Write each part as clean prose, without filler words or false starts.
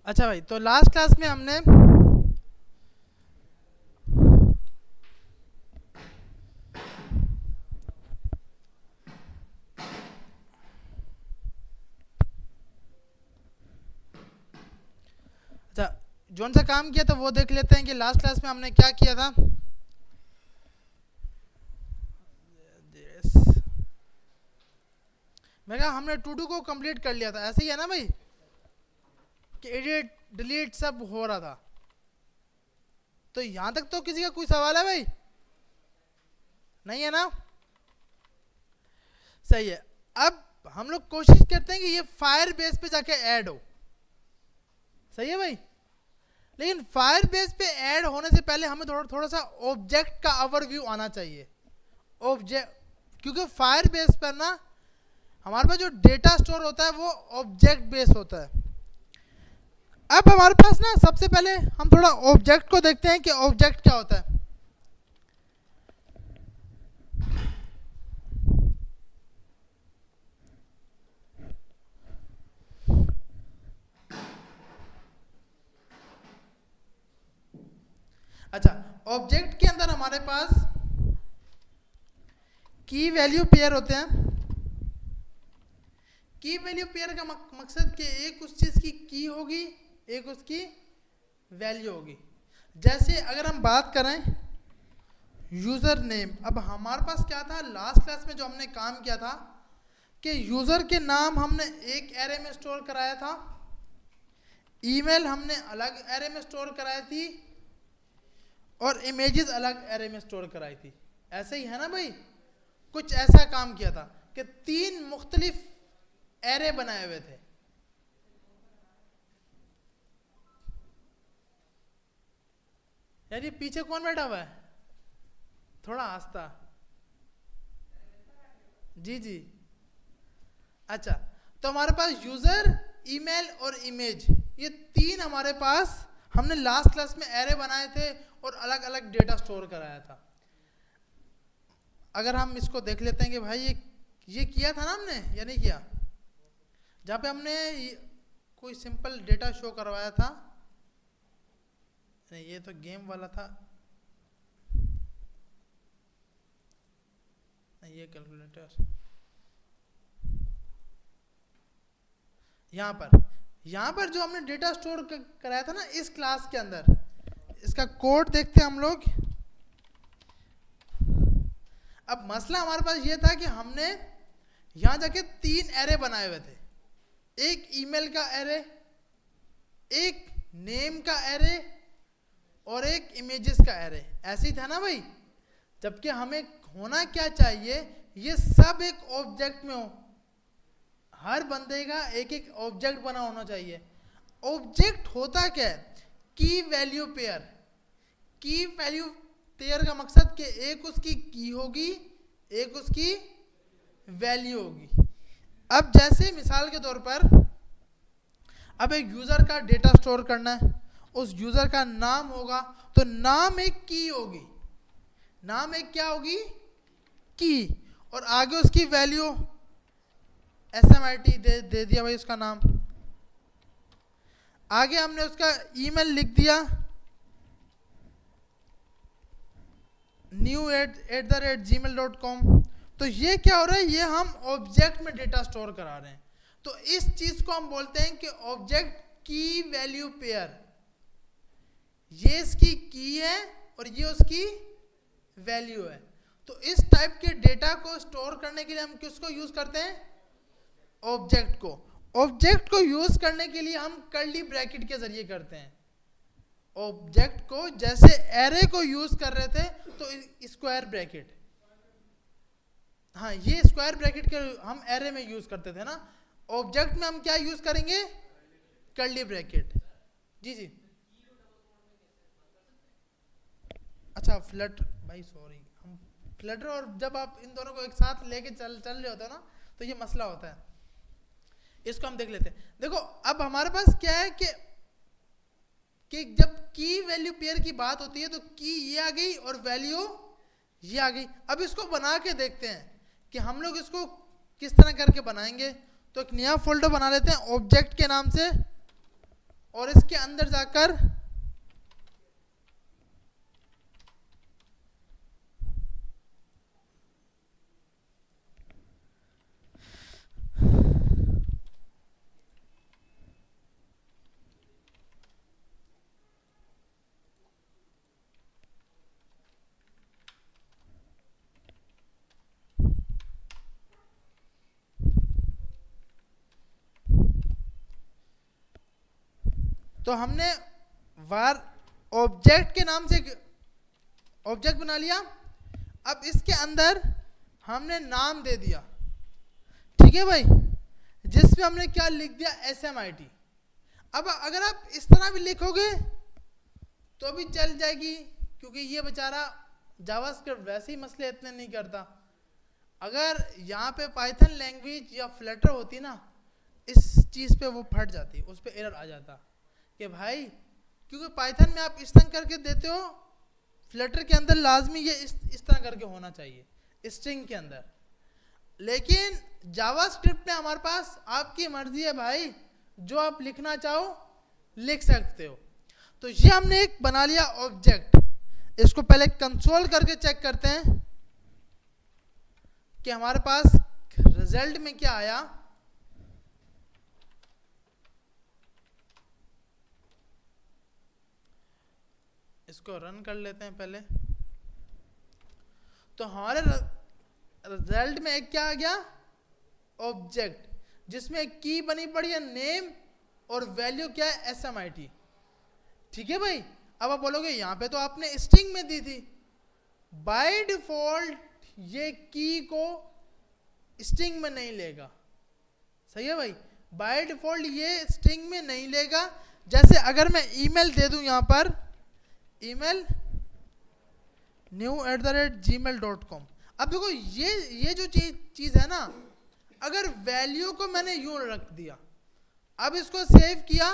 अच्छा भाई, तो लास्ट क्लास में हमने अच्छा जोन सा काम किया था वो देख लेते हैं कि लास्ट क्लास में हमने क्या किया था। Yes. मैं कहा हमने टू डू को कंप्लीट कर लिया था, ऐसे ही है ना भाई, कि एडिट डिलीट सब हो रहा था। तो यहां तक तो किसी का कोई सवाल है भाई? नहीं है ना? सही है। अब हम लोग कोशिश करते हैं कि ये फायर बेस पे जाके ऐड हो। सही है भाई, लेकिन फायर बेस पे ऐड होने से पहले हमें थोड़ा सा ऑब्जेक्ट का ओवरव्यू आना चाहिए। ऑब्जेक्ट, क्योंकि फायर बेस पर ना हमारे पास जो डेटा स्टोर होता है वो ऑब्जेक्ट बेस होता है। अब हमारे पास ना सबसे पहले हम थोड़ा ऑब्जेक्ट को देखते हैं कि ऑब्जेक्ट क्या होता है। अच्छा, ऑब्जेक्ट के अंदर हमारे पास की वैल्यू पेयर होते हैं। की वैल्यू पेयर का मकसद कि एक उस चीज की होगी, एक उसकी वैल्यू होगी। जैसे अगर हम बात करें यूजर नेम, अब हमारे पास क्या था लास्ट क्लास में जो हमने काम किया था कि यूजर के नाम हमने एक एरे में स्टोर कराया था, ईमेल हमने अलग एरे में स्टोर कराई थी, और इमेजेस अलग एरे में स्टोर कराई थी। ऐसे ही है ना भाई? कुछ ऐसा काम किया था कि 3 मुख्तलिफ एरे बनाए हुए थे। यार ये पीछे कौन बैठा हुआ है? थोड़ा आस्था। जी जी। अच्छा, तो हमारे पास यूजर, ईमेल और इमेज, ये 3 हमारे पास हमने लास्ट क्लास में एरे बनाए थे और अलग अलग डेटा स्टोर कराया था। अगर हम इसको देख लेते हैं कि भाई ये किया था ना हमने या नहीं किया, जहाँ पे हमने कोई सिंपल डेटा शो करवाया था। नहीं, ये तो गेम वाला था। नहीं, ये कैलकुलेटर। यहाँ पर जो हमने डेटा स्टोर कराया था ना इस क्लास के अंदर, इसका कोड देखते हैं हम लोग। अब मसला हमारे पास ये था कि हमने यहाँ जाके 3 एरे बनाए हुए थे, एक ईमेल का एरे, एक नेम का एरे और एक इमेजेस का एरे। ऐसे ही था ना भाई? जबकि हमें होना क्या चाहिए, ये सब एक ऑब्जेक्ट में हो, हर बंदे का एक एक ऑब्जेक्ट बना होना चाहिए। ऑब्जेक्ट होता क्या है? की वैल्यू पेयर। की वैल्यू पेयर का मकसद कि एक उसकी की होगी, एक उसकी वैल्यू होगी। अब जैसे मिसाल के तौर पर अब एक यूजर का डेटा स्टोर करना है, उस यूजर का नाम होगा, तो नाम एक की होगी, नाम एक क्या होगी? की, और आगे उसकी वैल्यू SMIT दे दिया भाई उसका नाम। आगे हमने उसका ईमेल लिख दिया new@gmail.com। तो ये क्या हो रहा है? ये हम ऑब्जेक्ट में डेटा स्टोर करा रहे हैं। तो इस चीज को हम बोलते हैं कि ऑब्जेक्ट की वैल्यू पेयर। ये इसकी की है और ये उसकी वैल्यू है। तो इस टाइप के डेटा को स्टोर करने के लिए हम किसको यूज करते हैं? ऑब्जेक्ट को। ऑब्जेक्ट को यूज करने के लिए हम कर्ली ब्रैकेट के जरिए करते हैं। ऑब्जेक्ट को जैसे एरे को यूज कर रहे थे तो स्क्वायर ब्रैकेट, हाँ ये स्क्वायर ब्रैकेट के हम एरे में यूज करते थे ना, ऑब्जेक्ट में हम क्या यूज करेंगे? Curly bracket. जी जी। अच्छा फ्लटर, भाई सॉरी, हम फ्लटर और जब आप इन दोनों को एक साथ लेके चल रहे होते हो ना तो ये मसला होता है। इसको हम देख लेते हैं। देखो अब हमारे पास क्या है कि जब की वैल्यू पेयर की बात होती है तो की ये आ गई और वैल्यू ये आ गई। अब इसको बना के देखते हैं कि हम लोग इसको किस तरह करके बनाएंगे। तो एक नया फोल्डर बना लेते हैं ऑब्जेक्ट के नाम से। और इसके अंदर जाकर तो हमने var ऑब्जेक्ट के नाम से ऑब्जेक्ट बना लिया। अब इसके अंदर हमने नाम दे दिया, ठीक है भाई, जिसमें हमने क्या लिख दिया, SMIT। अब अगर आप इस तरह भी लिखोगे तो भी चल जाएगी, क्योंकि ये बेचारा जावास्क्रिप्ट वैसे ही मसले इतने नहीं करता। अगर यहाँ पे पाइथन लैंग्वेज या फ्लटर होती ना, इस चीज़ पे वो फट जाती, उस पे एरर आ जाता कि भाई, क्योंकि पाइथन में आप इस तरह करके देते हो, फ्लटर के अंदर लाजमी ये इस तरह करके होना चाहिए स्ट्रिंग के अंदर। लेकिन जावास्क्रिप्ट में हमारे पास आपकी मर्जी है भाई, जो आप लिखना चाहो लिख सकते हो। तो ये हमने एक बना लिया ऑब्जेक्ट। इसको पहले कंसोल करके चेक करते हैं कि हमारे पास रिजल्ट में क्या आया। इसको रन कर लेते हैं पहले। तो हमारे रिजल्ट में एक क्या आ गया, ऑब्जेक्ट, जिसमें एक की बनी पड़ी है नेम और वैल्यू क्या है, SMIT। ठीक है भाई। अब आप बोलोगे यहां पे तो आपने स्ट्रिंग में दी थी। बाय डिफॉल्ट ये की को स्ट्रिंग में नहीं लेगा, सही है भाई, बाय डिफॉल्ट ये स्ट्रिंग में नहीं लेगा। जैसे अगर मैं ईमेल दे दूं यहां पर, ईमेल new@gmail.com। अब देखो ये जो चीज है ना, अगर वैल्यू को मैंने यूं रख दिया, अब इसको सेव किया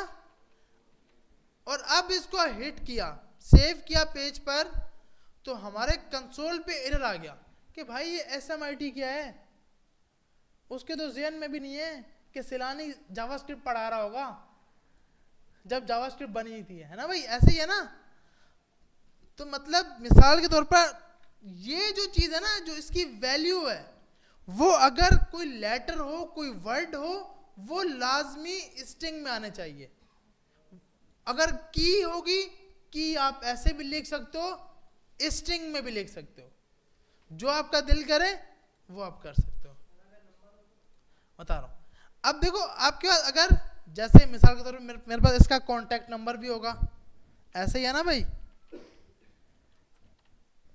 और अब इसको हिट किया, सेव किया पेज पर, तो हमारे कंसोल पे एरर आ गया कि भाई ये SMIT क्या है। उसके तो ज़हन में भी नहीं है कि सिलानी जावास्क्रिप्ट पढ़ा रहा होगा जब जावास्क्रिप्ट बनी थी, है ना भाई, ऐसे ही है ना। तो मतलब मिसाल के तौर पर ये जो चीज़ है ना, जो इसकी वैल्यू है, वो अगर कोई लेटर हो, कोई वर्ड हो, वो लाजमी स्ट्रिंग में आने चाहिए। अगर की होगी, की आप ऐसे भी लिख सकते हो, स्ट्रिंग में भी लिख सकते हो, जो आपका दिल करे वो आप कर सकते हो। बता रहा हूं। अब देखो आपके पास अगर जैसे मिसाल के तौर पर मेरे पास इसका कॉन्टैक्ट नंबर भी होगा, ऐसे ही है ना भाई।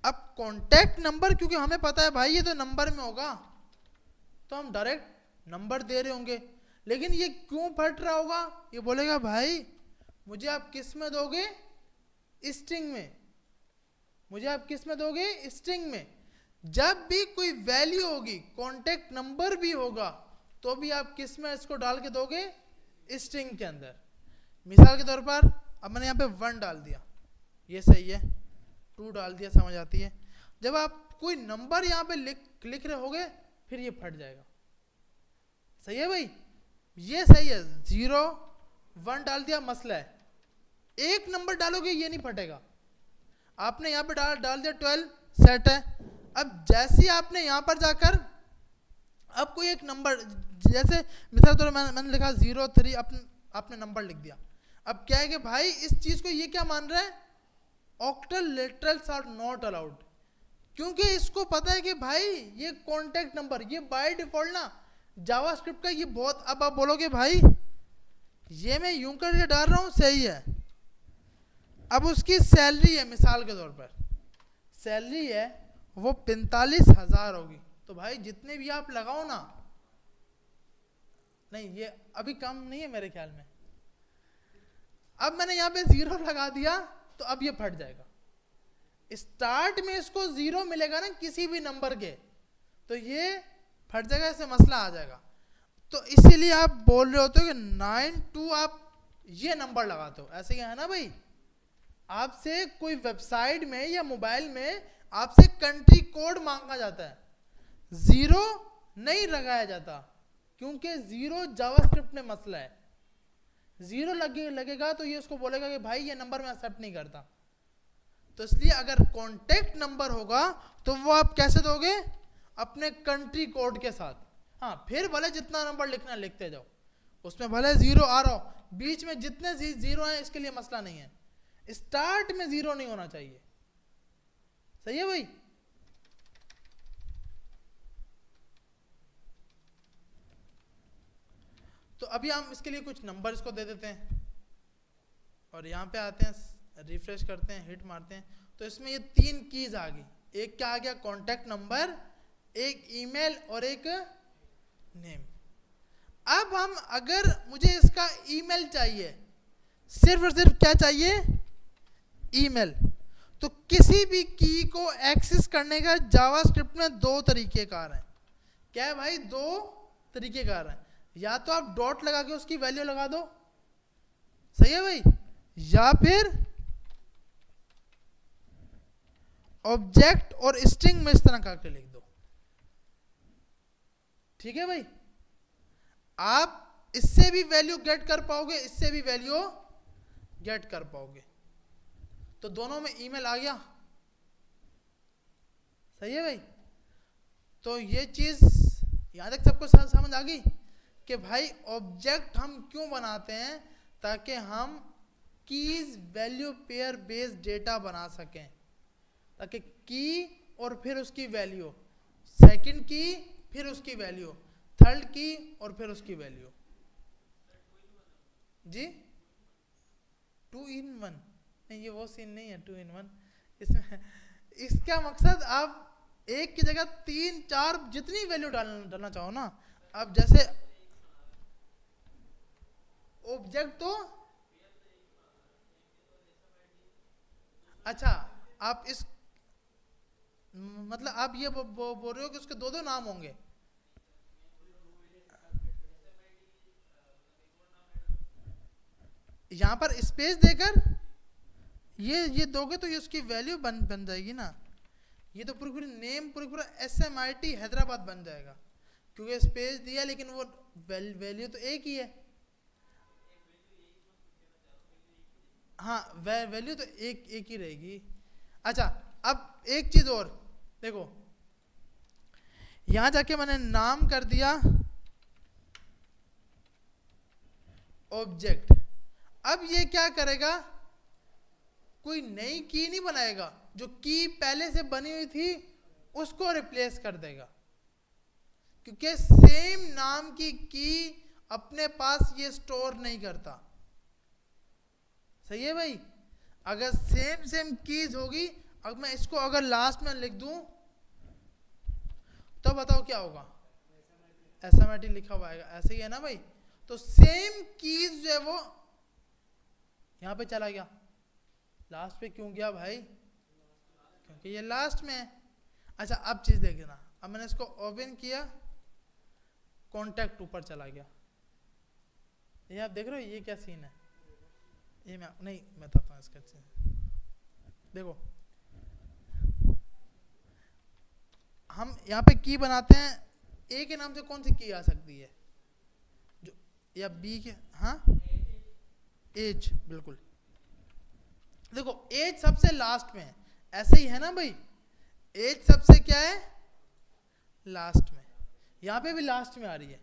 अब कॉन्टैक्ट नंबर, क्योंकि हमें पता है भाई ये तो नंबर में होगा, तो हम डायरेक्ट नंबर दे रहे होंगे। लेकिन ये क्यों फट रहा होगा, ये बोलेगा भाई मुझे आप किस में दोगे, स्ट्रिंग में। मुझे आप किस में दोगे, स्ट्रिंग में। जब भी कोई वैल्यू होगी, कॉन्टैक्ट नंबर भी होगा, तो भी आप किस में इसको डाल के दोगे, स्ट्रिंग के अंदर। मिसाल के तौर पर अब मैंने यहाँ पे 1 डाल दिया, ये सही है, 2 डाल दिया, समझ आती है। जब आप कोई नंबर यहाँ पे लिख रहे होगे, फिर ये फट जाएगा, सही है भाई, ये सही है। 0 1 डाल दिया, मसला है। एक नंबर डालोगे ये नहीं फटेगा। आपने यहाँ पे डाल दिया 12, सेट है। अब जैसे आपने यहाँ पर जाकर अब कोई एक नंबर, जैसे मिसाल तौर मैंने लिखा 03, आपने नंबर लिख दिया। अब क्या है कि भाई इस चीज को ये क्या मान रहा है, octal literals are not allowed, क्योंकि इसको पता है कि भाई ये कॉन्टैक्ट नंबर, ये बाय डिफॉल्ट ना जावास्क्रिप्ट का ये बहुत। अब आप बोलोगे भाई ये मैं यूं करके डाल रहा हूं, सही है। अब उसकी सैलरी है, मिसाल के तौर पर सैलरी है वो 45,000 होगी, तो भाई जितने भी आप लगाओ ना, नहीं ये अभी कम नहीं है मेरे ख्याल में। अब मैंने यहाँ पे 0 लगा दिया, तो अब ये फट जाएगा। स्टार्ट में इसको 0 मिलेगा ना किसी भी नंबर के, तो ये फट जाएगा, इससे मसला आ जाएगा। तो इसीलिए आप बोल रहे होते हो कि 92 आप ये नंबर लगाते हो, ऐसे ही है ना भाई। आपसे कोई वेबसाइट में या मोबाइल में आपसे कंट्री कोड मांगा जाता है, 0 नहीं लगाया जाता, क्योंकि 0 जावास्क्रिप्ट में मसला है। 0 लगेगा तो ये उसको बोलेगा कि भाई ये नंबर मैं एक्सेप्ट नहीं करता। तो इसलिए अगर कॉन्टेक्ट नंबर होगा तो वो आप कैसे दोगे? अपने कंट्री कोड के साथ। हाँ, फिर भले जितना नंबर लिखना लिखते जाओ, उसमें भले 0 आ रहा हो, बीच में जितने 0 हैं इसके लिए मसला नहीं है, स्टार्ट में 0 नहीं होना चाहिए। सही है भाई? तो अभी हम इसके लिए कुछ नंबर इसको दे देते हैं और यहाँ पे आते हैं, रिफ्रेश करते हैं, हिट मारते हैं, तो इसमें ये 3 कीज आ गई। एक क्या आ गया? कॉन्टैक्ट नंबर, एक ईमेल और एक नेम। अब हम अगर मुझे इसका ईमेल चाहिए, सिर्फ और सिर्फ क्या चाहिए? ईमेल। तो किसी भी की को एक्सेस करने का जावास्क्रिप्ट में 2 तरीकेकार हैं। क्या है भाई? 2 तरीकेकार हैं। या तो आप डॉट लगा के उसकी वैल्यू लगा दो, सही है भाई, या फिर ऑब्जेक्ट और स्ट्रिंग में इस तरह करके लिख दो। ठीक है भाई? आप इससे भी वैल्यू गेट कर पाओगे, इससे भी वैल्यू गेट कर पाओगे। तो दोनों में ईमेल आ गया। सही है भाई? तो ये चीज यहां तक सबको समझ आ गई कि भाई ऑब्जेक्ट हम क्यों बनाते हैं? ताकि हम keys value pair based data बना सकें, ताकि की और फिर उसकी वैल्यू, सेकंड की फिर उसकी वैल्यू, थर्ड की और फिर उसकी वैल्यू। जी 2 in 1 नहीं, ये वो सीन नहीं है 2 in 1। इसमें इसका मकसद आप एक की जगह 3 4 जितनी वैल्यू डालना चाहो ना। अब जैसे ऑब्जेक्ट तो अच्छा, आप इस मतलब आप ये बोल रहे हो कि उसके 2 नाम होंगे। यहां पर स्पेस देकर ये दोगे तो ये उसकी वैल्यू बन जाएगी ना। ये तो पूरी नेम पूरा SMIT हैदराबाद बन जाएगा, क्योंकि स्पेस दिया लेकिन वो वैल्यू तो एक ही है। हाँ, वैल्यू तो एक ही रहेगी। अच्छा, अब एक चीज और देखो, यहां जाके मैंने नाम कर दिया ऑब्जेक्ट। अब ये क्या करेगा? कोई नई की नहीं बनाएगा, जो की पहले से बनी हुई थी उसको रिप्लेस कर देगा, क्योंकि सेम नाम की अपने पास ये स्टोर नहीं करता। सही है भाई? अगर सेम कीज होगी, अब मैं इसको अगर लास्ट में लिख दूं तो बताओ क्या होगा? SMIT लिखा हुआ आएगा, ऐसे ही है ना भाई? तो सेम कीज जो है वो यहां पे चला गया। लास्ट पे क्यों गया भाई? क्योंकि ये लास्ट में है। अच्छा, अब चीज देखना, अब मैंने इसको ओपन किया, कॉन्टैक्ट ऊपर चला गया। ये आप देख रहे हो ये क्या सीन है? ये मैं बताता हूँ इसका चीज। देखो, हम यहाँ पे की बनाते हैं, ए के नाम से कौन सी की आ सकती है? जो या बी के, हाँ एज, बिल्कुल। देखो एज सबसे लास्ट में है, ऐसे ही है ना भाई? एज सबसे क्या है? लास्ट में। यहाँ पे भी लास्ट में आ रही है।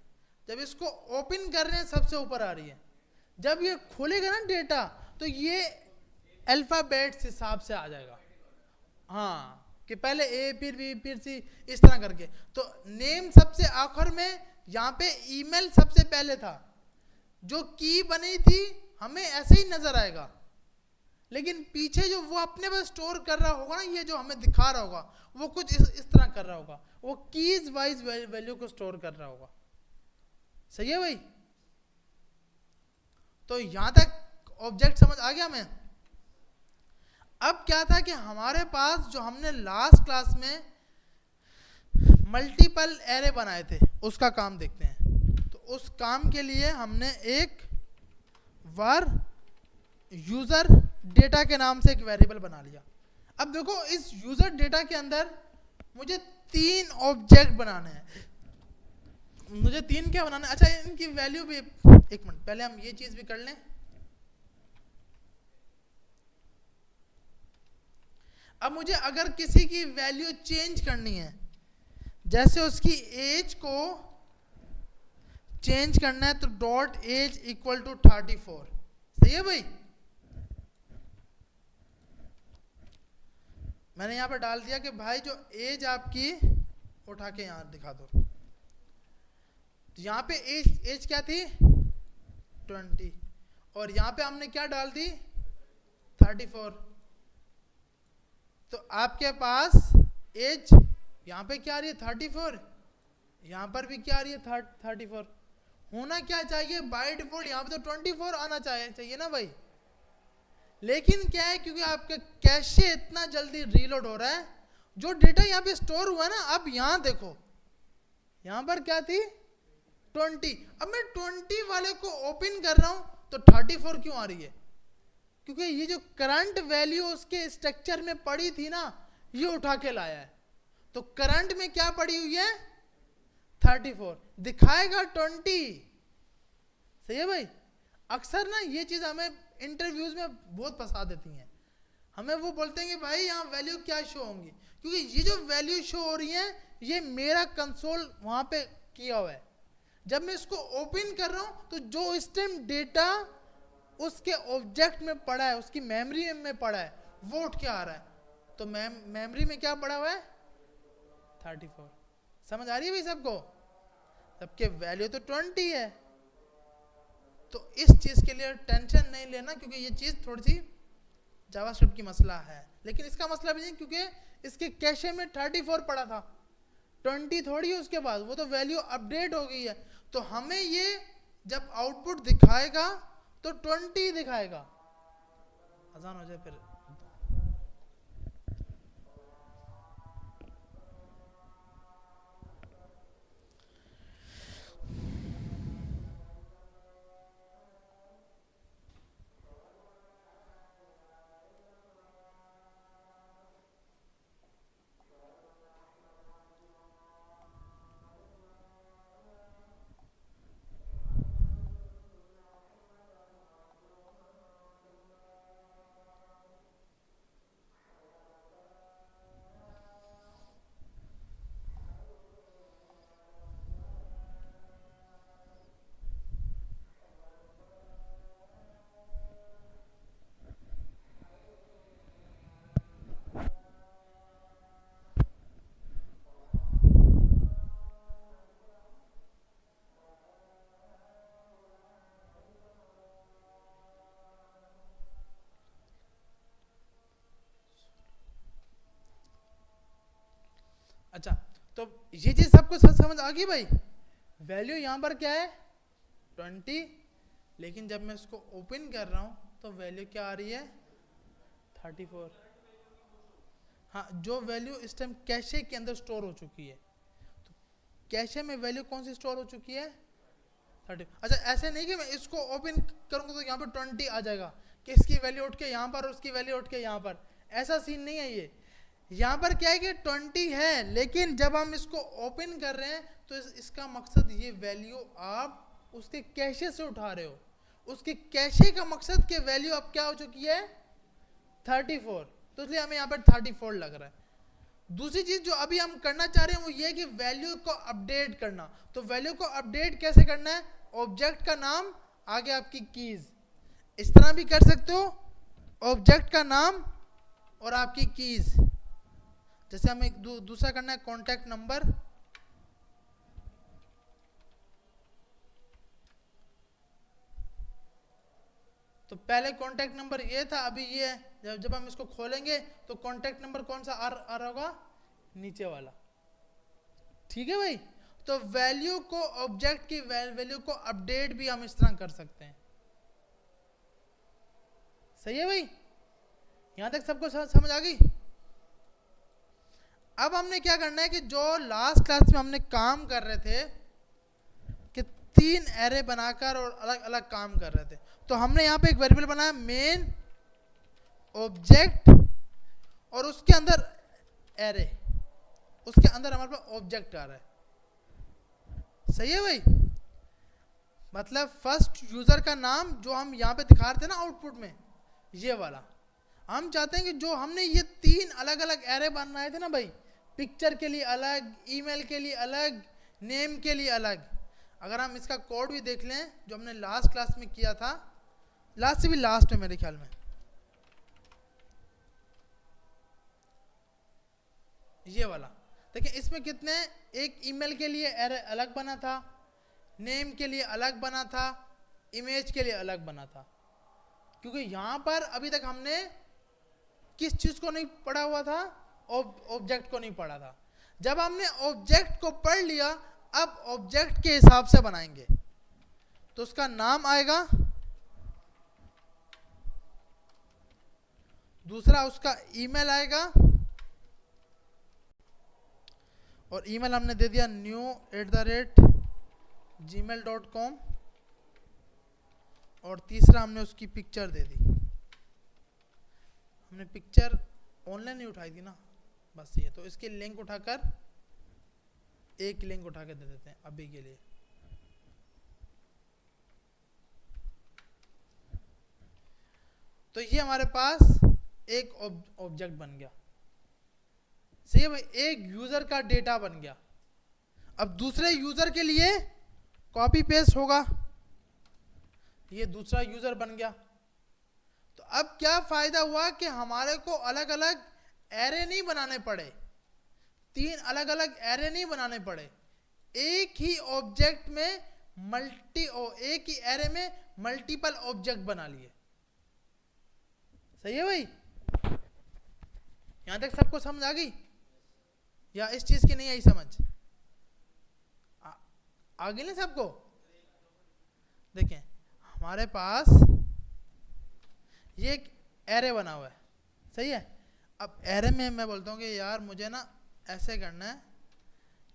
जब इसको ओपन कर रहे हैं सबसे ऊपर आ रही है। जब ये खोलेगा ना डेटा तो ये अल्फाबेट्स हिसाब से आ जाएगा। हाँ, कि पहले ए फिर बी फिर सी, इस तरह करके। तो नेम सबसे आखिर में, यहाँ पे ईमेल सबसे पहले था। जो की बनी थी हमें ऐसे ही नजर आएगा, लेकिन पीछे जो वो अपने पास स्टोर कर रहा होगा ना, ये जो हमें दिखा रहा होगा वो कुछ इस तरह कर रहा होगा, वो कीज वाइज वैल्यू को स्टोर कर रहा होगा। सही है भाई? तो यहां तक ऑब्जेक्ट समझ आ गया मैं। अब क्या था कि हमारे पास जो हमने लास्ट क्लास में मल्टीपल एरे बनाए थे, उसका काम देखते हैं। तो उस काम के लिए हमने एक var यूजर डेटा के नाम से एक वेरिएबल बना लिया। अब देखो, इस यूजर डेटा के अंदर मुझे 3 ऑब्जेक्ट बनाने हैं। मुझे 3 क्या बनाना है? अच्छा, इनकी वैल्यू भी एक मिनट, पहले हम ये चीज भी कर लें। अब मुझे अगर किसी की वैल्यू चेंज करनी है, जैसे उसकी एज को चेंज करना है, तो डॉट एज इक्वल टू 34, सही है भाई। मैंने यहां पर डाल दिया कि भाई जो एज आपकी, उठा के यहां दिखा दो, तो यहां पे एज क्या थी 20, और यहां पे हमने क्या डाल दी 34। तो आपके पास एज यहां पे क्या आ रही है 34, यहां पर भी क्या आ रही है 34। होना क्या चाहिए बाय डिफॉल्ट, यहां पे तो 24 आना चाहिए ना भाई। लेकिन क्या है, क्योंकि आपका कैशे इतना जल्दी रीलोड हो रहा है, जो डेटा यहां पे स्टोर हुआ है ना, अब यहां देखो, यहां पर क्या थी 20, अब मैं 20 वाले को ओपन कर रहा हूं तो 34 क्यों आ रही है, क्योंकि ये जो करंट वैल्यू उसके स्ट्रक्चर में पड़ी थी ना, ये उठा के लाया है। तो करंट में क्या पड़ी हुई है 34, दिखाएगा 20, सही है भाई। अक्सर ना ये चीज हमें इंटरव्यूज में बहुत फंसा देती हैं, हमें वो बोलते हैं कि भाई यहाँ वैल्यू क्या शो होंगी, क्योंकि ये जो वैल्यू शो हो रही है ये मेरा कंसोल वहां पे किया हुआ है। जब मैं इसको ओपन कर रहा हूं तो जो इस टाइम डेटा उसके ऑब्जेक्ट में पड़ा है, उसकी मेमोरी में पड़ा है, वो उठ के आ रहा है। तो मेमोरी में क्या पड़ा हुआ है 34। समझ आ रही है भाई सबको, सबके वैल्यू तो 20 है। तो इस चीज के लिए टेंशन नहीं लेना, क्योंकि ये चीज थोड़ी सी जावास्क्रिप्ट की मसला है, लेकिन इसका मसला भी नहीं, क्योंकि इसके कैशे में 34 पड़ा था, 20 थोड़ी है उसके बाद, वो तो वैल्यू अपडेट हो गई है। तो हमें ये जब आउटपुट दिखाएगा तो 20 दिखाएगा। अजान हो जाए फिर। अच्छा, तो ये चीज सबको समझ आ गई भाई। वैल्यू यहां पर क्या है 20, लेकिन जब मैं इसको ओपन कर रहा हूं तो वैल्यू क्या आ रही है 34। हाँ, जो वैल्यू इस टाइम कैशे के अंदर स्टोर हो चुकी है, तो कैशे में वैल्यू कौन सी स्टोर हो चुकी है 30। अच्छा, ऐसे नहीं कि मैं इसको ओपन करूंगा तो यहाँ पर 20 आ जाएगा, कि इसकी वैल्यू उठ के यहाँ पर और उसकी वैल्यू उठ के यहाँ पर, ऐसा सीन नहीं है ये। यहाँ पर क्या है कि 20 है, लेकिन जब हम इसको ओपन कर रहे हैं तो इसका मकसद ये वैल्यू आप उसके कैशे से उठा रहे हो, उसके कैशे का मकसद के वैल्यू अब क्या हो चुकी है 34, तो इसलिए हमें यहाँ पर 34 लग रहा है। दूसरी चीज जो अभी हम करना चाह रहे हैं वो ये कि वैल्यू को अपडेट करना। तो वैल्यू को अपडेट कैसे करना है, ऑब्जेक्ट का नाम आगे आपकी कीज, इस तरह भी कर सकते हो, ऑब्जेक्ट का नाम और आपकी कीज। जैसे हमें दूसरा करना है कॉन्टैक्ट नंबर, तो पहले कॉन्टैक्ट नंबर ये था, अभी ये है। जब हम इसको खोलेंगे तो कॉन्टैक्ट नंबर कौन सा आ रहा होगा, नीचे वाला, ठीक है भाई। तो वैल्यू को, ऑब्जेक्ट की वैल्यू को अपडेट भी हम इस तरह कर सकते हैं, सही है भाई। यहां तक सबको समझ आ गई। अब हमने क्या करना है कि जो लास्ट क्लास में हमने काम कर रहे थे कि 3 एरे बनाकर और अलग अलग काम कर रहे थे, तो हमने यहां पे एक वेरिएबल बनाया मेन ऑब्जेक्ट, और उसके अंदर एरे, उसके अंदर हमारे पास ऑब्जेक्ट आ रहा है, सही है भाई। मतलब फर्स्ट यूजर का नाम जो हम यहाँ पे दिखा रहे थे ना आउटपुट में, ये वाला हम चाहते हैं कि जो हमने ये 3 अलग अलग एरे बनाए थे ना भाई, पिक्चर के लिए अलग, ईमेल के लिए अलग, नेम के लिए अलग, अगर हम इसका कोड भी देख लें जो हमने लास्ट क्लास में किया था, लास्ट से भी लास्ट में मेरे ख्याल में, ये वाला देखिए, इसमें कितने, एक ईमेल के लिए एरे अलग बना था, नेम के लिए अलग बना था, इमेज के लिए अलग बना था, क्योंकि यहां पर अभी तक हमने किस चीज को नहीं पढ़ा हुआ था, ऑब्जेक्ट को नहीं पढ़ा था। जब हमने ऑब्जेक्ट को पढ़ लिया, अब ऑब्जेक्ट के हिसाब से बनाएंगे, तो उसका नाम आएगा, दूसरा उसका ईमेल आएगा, और ईमेल हमने दे दिया new@gmail.com, और तीसरा हमने उसकी पिक्चर दे दी। हमने पिक्चर ऑनलाइन ही उठाई थी ना, बस ये, तो इसकी लिंक उठाकर एक लिंक उठा के दे देते हैं अभी के लिए। तो ये हमारे पास एक ऑब्जेक्ट बन गया, सही है भाई, एक यूजर का डेटा बन गया। अब दूसरे यूजर के लिए कॉपी पेस्ट होगा, ये दूसरा यूजर बन गया। तो अब क्या फायदा हुआ कि हमारे को अलग अलग एरे नहीं बनाने पड़े, 3 अलग अलग एरे नहीं बनाने पड़े, एक ही ऑब्जेक्ट में एक ही एरे में मल्टीपल ऑब्जेक्ट बना लिए। सही है भाई, यहां तक सबको समझ आ गई या इस चीज की नहीं आई समझ? आ गई ना सबको? देखें हमारे पास ये एक एरे बना हुआ है, सही है। अब एरे में मैं बोलता हूँ कि यार मुझे ना ऐसे करना है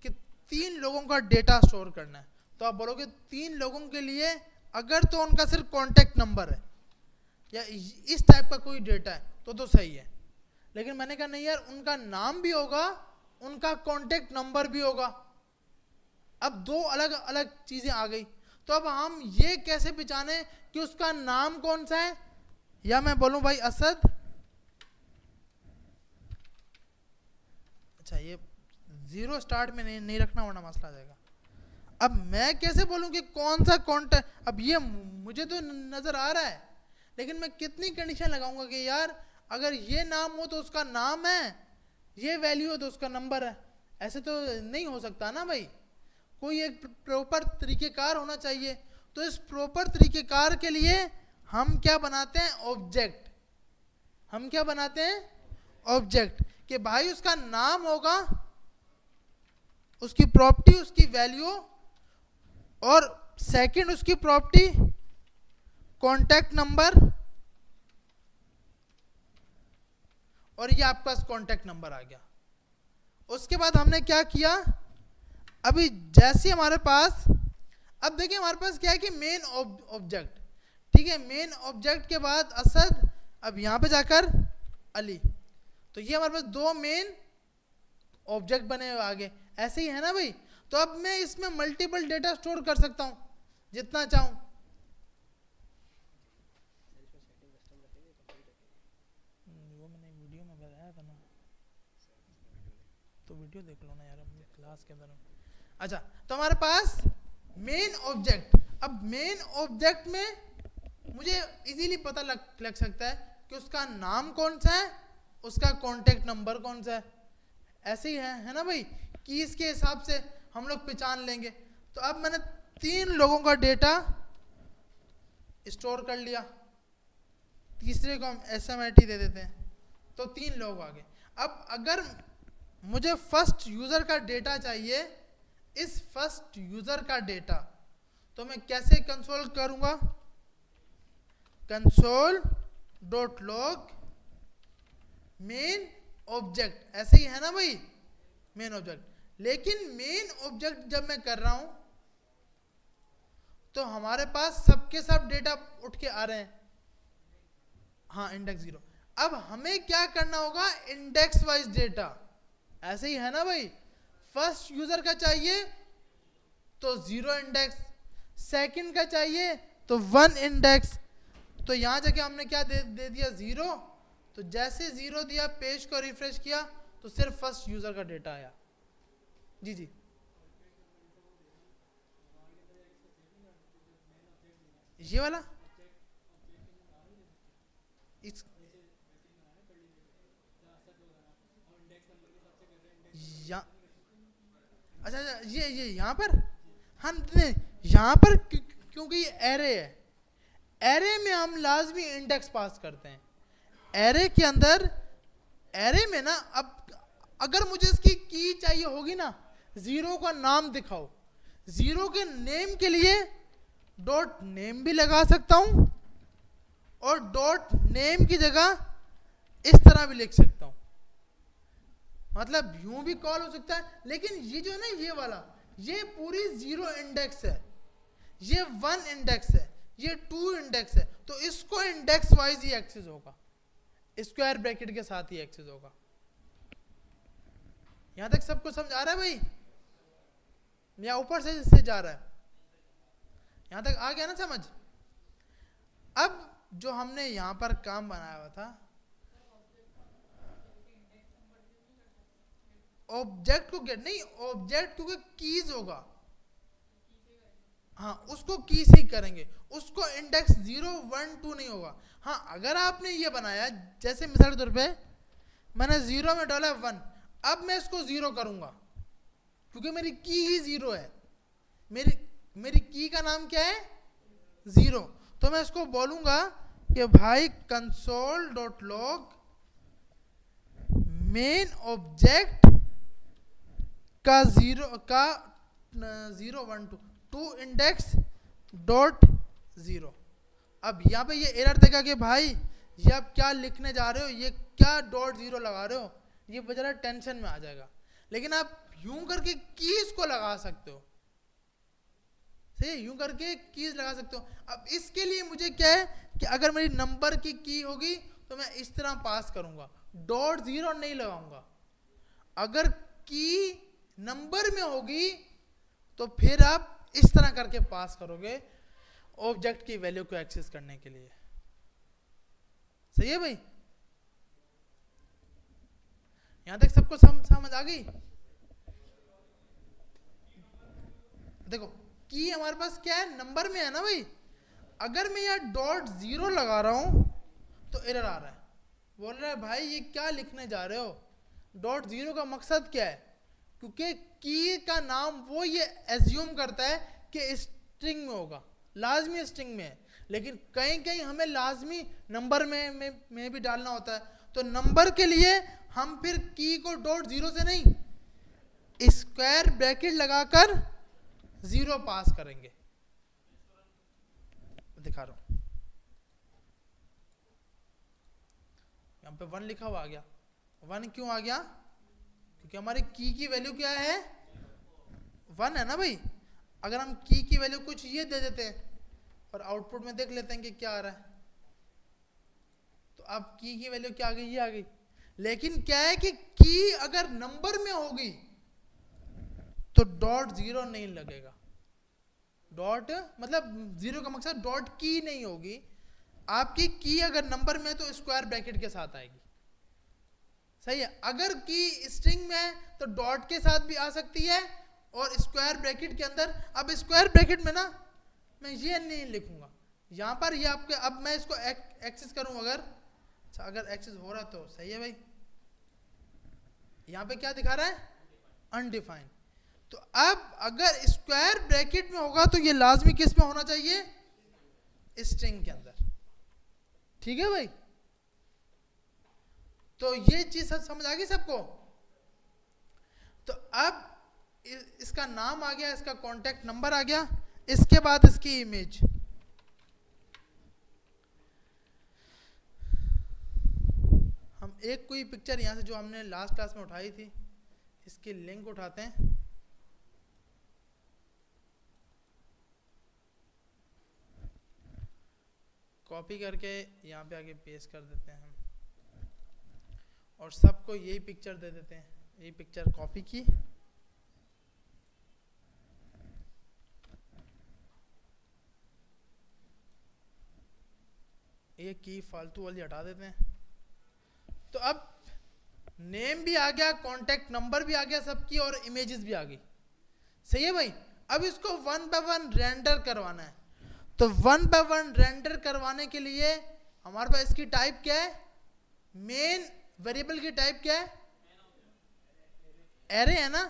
कि 3 लोगों का डेटा स्टोर करना है, तो आप बोलोगे 3 लोगों के लिए अगर तो उनका सिर्फ कॉन्टेक्ट नंबर है या इस टाइप का कोई डेटा है तो सही है, लेकिन मैंने कहा नहीं यार, उनका नाम भी होगा, उनका कॉन्टेक्ट नंबर भी होगा। अब 2 अलग अलग चीजें आ गई, तो अब हम ये कैसे पहचाने कि उसका नाम कौन सा है? या मैं बोलूं भाई असद, अच्छा ये 0 स्टार्ट में नहीं रखना वरना मसला आ जाएगा। अब मैं कैसे बोलूं कि कौन सा कॉन्टेक्ट, अब ये मुझे तो नजर आ रहा है, लेकिन मैं कितनी कंडीशन लगाऊंगा कि यार अगर ये नाम हो तो उसका नाम है, ये वैल्यू हो तो उसका नंबर है। ऐसे तो नहीं हो सकता ना भाई, कोई एक प्रॉपर तरीकेकार होना चाहिए। तो इस प्रॉपर तरीकेकार के लिए हम क्या बनाते हैं? ऑब्जेक्ट। हम क्या बनाते हैं? ऑब्जेक्ट, कि भाई उसका नाम होगा, उसकी प्रॉपर्टी, उसकी वैल्यू, और सेकंड उसकी प्रॉपर्टी कॉन्टैक्ट नंबर, और ये आपका कॉन्टैक्ट नंबर आ गया। उसके बाद हमने क्या किया, अभी जैसे हमारे पास, अब देखिए हमारे पास क्या है कि मेन ऑब्जेक्ट, ठीक है, मेन ऑब्जेक्ट के बाद असद, अब यहां पे जाकर अली, तो ये हमारे पास 2 मेन ऑब्जेक्ट बने हुए आगे, ऐसे ही है ना भाई। तो अब मैं इसमें मल्टीपल डेटा स्टोर कर सकता हूं जितना चाहूं। वो मैंने वीडियो में बताया था ना, तो वीडियो देख लो ना यार अपनी क्लास के अंदर। अच्छा, तो हमारे पास मेन ऑब्जेक्ट, अब मेन ऑब्जेक्ट में मुझे इजीली पता लग सकता है कि उसका नाम कौन सा है, उसका कॉन्टेक्ट नंबर कौन सा है, ऐसे ही है ना भाई, कीज के हिसाब से हम लोग पहचान लेंगे। तो अब मैंने 3 लोगों का डेटा स्टोर कर लिया, तीसरे को हम SMIT दे देते हैं, तो 3 लोग आ गए। अब अगर मुझे फर्स्ट यूजर का डेटा चाहिए, इस फर्स्ट यूजर का डेटा, तो मैं कैसे कंसोल करूंगा? console.log मेन ऑब्जेक्ट, ऐसे ही है ना भाई, मेन ऑब्जेक्ट। लेकिन मेन ऑब्जेक्ट जब मैं कर रहा हूं तो हमारे पास सबके सब डेटा उठ के आ रहे हैं, हाँ इंडेक्स 0। अब हमें क्या करना होगा? इंडेक्स वाइज डेटा, ऐसे ही है ना भाई, फर्स्ट यूजर का चाहिए तो 0 इंडेक्स, सेकंड का चाहिए तो 1 इंडेक्स, तो यहां जाके हमने क्या दे दिया 0, तो जैसे 0 दिया पेज को रिफ्रेश किया तो सिर्फ फर्स्ट यूजर का डेटा आया। जी जी ये वाला इस या अच्छा अच्छा ये यहाँ पर हम यहाँ पर क्योंकि ये एरे है, एरे में हम लाजमी इंडेक्स पास करते हैं। एरे के अंदर, एरे में ना, अब अगर मुझे इसकी की चाहिए होगी ना, 0 का नाम दिखाओ, 0 के नेम के लिए डॉट नेम भी लगा सकता हूं और डॉट नेम की जगह इस तरह भी लिख सकता हूं, मतलब यूं भी कॉल हो सकता है। लेकिन ये जो है ना ये वाला, ये पूरी 0 इंडेक्स है, ये 1 इंडेक्स है, ये 2 इंडेक्स है, तो इसको इंडेक्स वाइज ही एक्सेस होगा, स्क्वायर ब्रैकेट के साथ ही एक्सेस होगा। यहां तक सबको समझ आ रहा है भाई, या ऊपर से जा रहा है? यहां तक आ गया ना समझ? अब जो हमने यहां पर काम बनाया हुआ था, ऑब्जेक्ट को गेट नहीं, ऑब्जेक्ट क्योंकि कीज होगा, हाँ उसको की से ही करेंगे, उसको इंडेक्स 0 1 2 नहीं होगा। हाँ अगर आपने ये बनाया, जैसे मिसाल के तौर पे मैंने 0 में डाला 1, अब मैं इसको 0 करूंगा क्योंकि मेरी की ही 0 है, मेरी की का नाम क्या है 0, तो मैं इसको बोलूंगा कि भाई console.log मेन ऑब्जेक्ट का 0 1 2 इंडेक्स डॉट 0। अब यहाँ पे ये एरर देगा कि भाई ये आप क्या लिखने जा रहे हो, ये क्या डॉट 0 लगा रहे हो, ये बेचारा टेंशन में आ जाएगा। लेकिन आप यूं करके कीज को लगा सकते हो, सही, यूं करके कीज लगा सकते हो। अब इसके लिए मुझे क्या है कि अगर मेरी नंबर की होगी तो मैं इस तरह पास करूंगा, डॉट 0 नहीं लगाऊंगा। अगर की नंबर में होगी तो फिर आप इस तरह करके पास करोगे ऑब्जेक्ट की वैल्यू को एक्सेस करने के लिए। सही है भाई? यहां तक सबको समझ आ गई? देखो की हमारे पास क्या है, नंबर में है ना भाई। अगर मैं यहाँ डॉट 0 लगा रहा हूं तो एरर आ रहा है, बोल रहा है भाई ये क्या लिखने जा रहे हो, डॉट 0 का मकसद क्या है, क्योंकि की का नाम वो ये एज्यूम करता है कि स्ट्रिंग में होगा, लाजमी स्ट्रिंग में है। लेकिन कहीं कहीं हमें लाजमी नंबर में भी डालना होता है, तो नंबर के लिए हम फिर की को डॉट 0 से नहीं, स्क्वायर ब्रैकेट लगाकर 0 पास करेंगे। दिखा रहा हूं, यहां पे 1 लिखा हुआ आ गया। 1 क्यों आ गया? क्योंकि हमारी की वैल्यू क्या है 1 है ना भाई। अगर हम की वैल्यू कुछ ये दे देते हैं और आउटपुट में देख लेते हैं कि क्या आ रहा है, तो अब की वैल्यू क्या आ गई, ये आ गई। लेकिन क्या है कि की अगर नंबर में होगी तो डॉट 0 नहीं लगेगा। डॉट मतलब 0 का मकसद डॉट की नहीं होगी, आपकी की अगर नंबर में है तो स्क्वायर ब्रैकेट के साथ आएगी। सही है? अगर की स्ट्रिंग में है तो डॉट के साथ भी आ सकती है और स्क्वायर ब्रैकेट के अंदर। अब स्क्वायर ब्रैकेट में ना मैं ये नहीं लिखूंगा, यहां पर ये आपके, अब मैं इसको एक्सेस करूं अगर एक्सेस हो रहा है तो सही है भाई। यहां पे क्या दिखा रहा है, अनडिफाइंड। तो अब अगर स्क्वायर ब्रैकेट में होगा तो ये लाजमी किस में होना चाहिए, स्ट्रिंग के अंदर। ठीक है भाई? तो ये चीज समझ आ गई सबको? तो अब इसका नाम आ गया, इसका कॉन्टेक्ट नंबर आ गया, इसके बाद इसकी इमेज। हम एक कोई पिक्चर यहां से जो हमने लास्ट क्लास में उठाई थी, इसकी लिंक उठाते हैं। कॉपी करके यहाँ पे आगे पेस्ट कर देते हैं हम, और सबको यही पिक्चर दे देते हैं। यही पिक्चर कॉपी की, ये की फालतू वाली हटा देते हैं। तो अब नेम भी आ गया, कॉन्टेक्ट नंबर भी आ गया सबकी, और इमेजेस भी आ गई। सही है भाई। अब इसको वन बाय वन रेंडर करवाना है। तो वन बाय वन रेंडर करवाने के लिए हमारे पास इसकी टाइप क्या है, मेन वेरिएबल की टाइप क्या है, एरे है ना।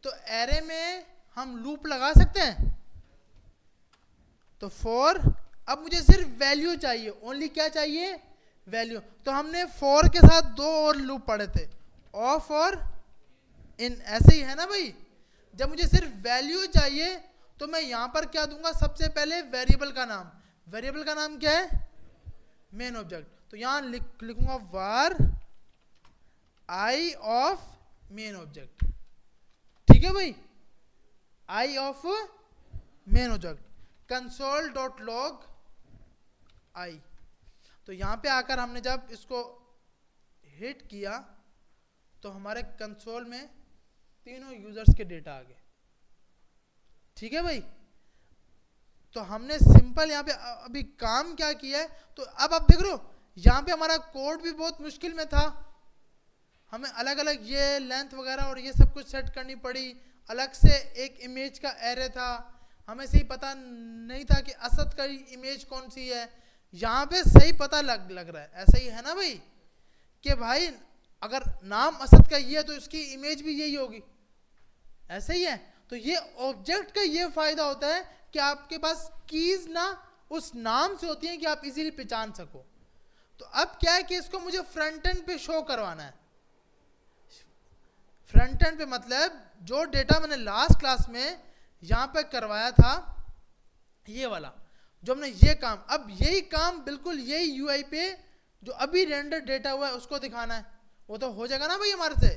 तो एरे में हम लूप लगा सकते हैं। तो फॉर, अब मुझे सिर्फ वैल्यू चाहिए, ओनली क्या चाहिए, वैल्यू। तो हमने फॉर के साथ दो और लूप पढ़े थे, ऑफ और इन, ऐसे ही है ना भाई। जब मुझे सिर्फ वैल्यू चाहिए तो मैं यहां पर क्या दूंगा, सबसे पहले वेरिएबल का नाम। वेरिएबल का नाम क्या है, मेन ऑब्जेक्ट। तो यहां लिखूंगा var I of main object. ठीक है भाई, I of main object, console dot log I. तो यहां पे आकर हमने जब इसको हिट किया तो हमारे कंसोल में तीनों यूजर्स के डेटा आ गए। ठीक है भाई। तो हमने सिंपल यहाँ पे अभी काम क्या किया है, तो अब आप देख रहे हो यहाँ पे हमारा कोड भी बहुत मुश्किल में था। हमें अलग अलग ये लेंथ वगैरह और ये सब कुछ सेट करनी पड़ी। अलग से एक इमेज का एरे था, हमें सही पता नहीं था कि असद का इमेज कौन सी है। यहाँ पे सही पता लग रहा है, ऐसा ही है ना भाई, कि भाई अगर नाम असद का ये है तो इसकी इमेज भी यही होगी, ऐसे ही है। तो ये ऑब्जेक्ट का ये फायदा होता है कि आपके पास कीज ना उस नाम से होती हैं कि आप इजीली पहचान सको। तो अब क्या है कि इसको मुझे फ्रंट एंड पे शो करवाना है। फ्रंट एंड पे मतलब जो डेटा मैंने लास्ट क्लास में यहां पे करवाया था, ये वाला जो हमने ये काम, अब यही काम बिल्कुल यही यूआई पे जो अभी रेंडर डेटा हुआ है उसको दिखाना है। वो तो हो जाएगा ना भाई हमारे से।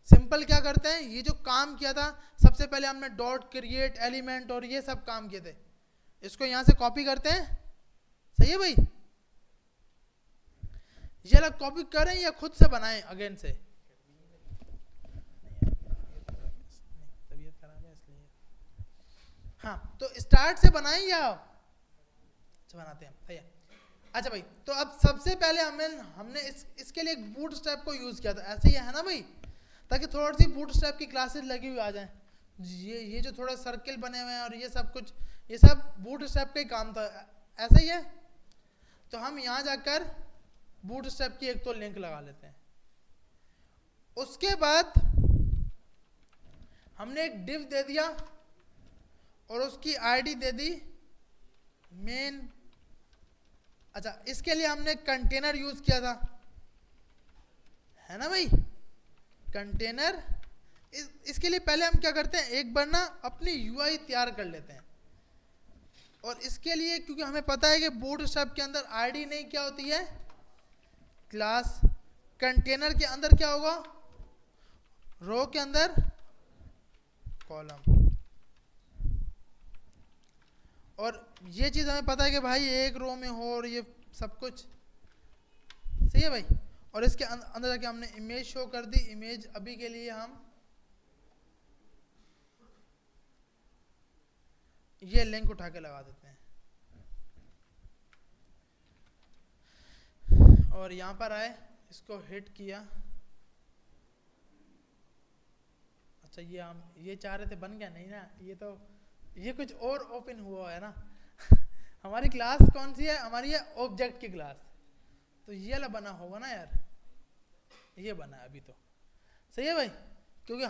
सिंपल क्या करते हैं, ये जो काम किया था सबसे पहले हमने डॉट क्रिएट एलिमेंट और ये सब काम किए थे, इसको यहां से कॉपी करते हैं। सही है भाई, ये अलग कॉपी करें या खुद से बनाएं अगेन से, तबीयत खराब है इसलिए। हाँ तो स्टार्ट से बनाएं या बनाते हैं, सही है। अच्छा भाई, तो अब सबसे पहले हमने इसके लिए एक बूटस्ट्रैप को यूज किया था, ऐसे ही है ना भाई, ताकि थोड़ी सी बूटस्ट्रैप की क्लासेस लगी हुई आ जाएं। ये जो थोड़ा सर्किल बने हुए हैं और ये सब कुछ, ये सब बूटस्ट्रैप का ही काम था, ऐसा ही है। तो हम यहाँ जाकर बूटस्ट्रैप की एक तो लिंक लगा लेते हैं। उसके बाद हमने एक डिव दे दिया और उसकी आईडी दे दी मेन। अच्छा, इसके लिए हमने कंटेनर यूज किया था, है ना भाई, कंटेनर। इसके लिए पहले हम क्या करते हैं, एक बार ना अपनी यूआई तैयार कर लेते हैं। और इसके लिए क्योंकि हमें पता है कि बूटस्ट्रैप के अंदर आईडी नहीं क्या होती है, क्लास। कंटेनर के अंदर क्या होगा, रो के अंदर कॉलम। और ये चीज हमें पता है कि भाई एक रो में हो और ये सब कुछ, सही है भाई। और इसके अंदर जाके हमने इमेज शो कर दी। इमेज अभी के लिए हम ये लिंक उठा के लगा देते हैं और यहां पर आए, इसको हिट किया। अच्छा, ये हम ये चाह रहे थे, बन गया नहीं ना, ये कुछ और ओपन हुआ है ना। हमारी क्लास कौन सी है, हमारी है ऑब्जेक्ट की क्लास। तो ये वाला बना होगा ना यार, ये बना है अभी तो, सही है भाई। क्योंकि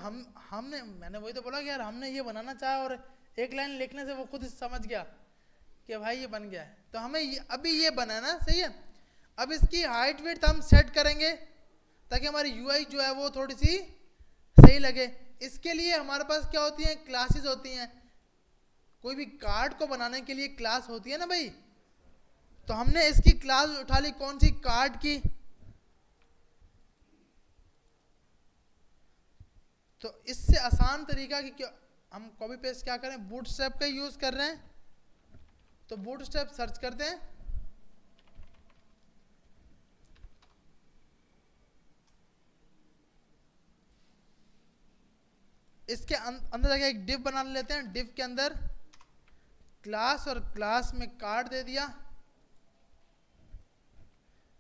मैंने वही तो बोला कि यार हमने ये बनाना चाहा और एक लाइन लिखने से वो खुद समझ गया कि भाई ये बन गया है। तो हमें अभी ये बना है ना, सही है। अब इसकी हाइट विड्थ हम सेट करेंगे ताकि हमारी यूआई जो है वो थोड़ी सी सही लगे। इसके लिए हमारे पास क्या होती हैं, क्लासेस होती हैं। कोई भी कार्ड को बनाने के लिए क्लास होती है ना भाई। तो हमने इसकी क्लास उठा ली, कौन सी, कार्ड की। तो इससे आसान तरीका कि हम कॉपी पेस्ट क्या करें, बूटस्ट्रैप का यूज कर रहे हैं। तो बूटस्ट्रैप सर्च करते हैं, इसके अंदर जाके एक डिव बना लेते हैं। डिव के अंदर क्लास और क्लास में कार्ड दे दिया।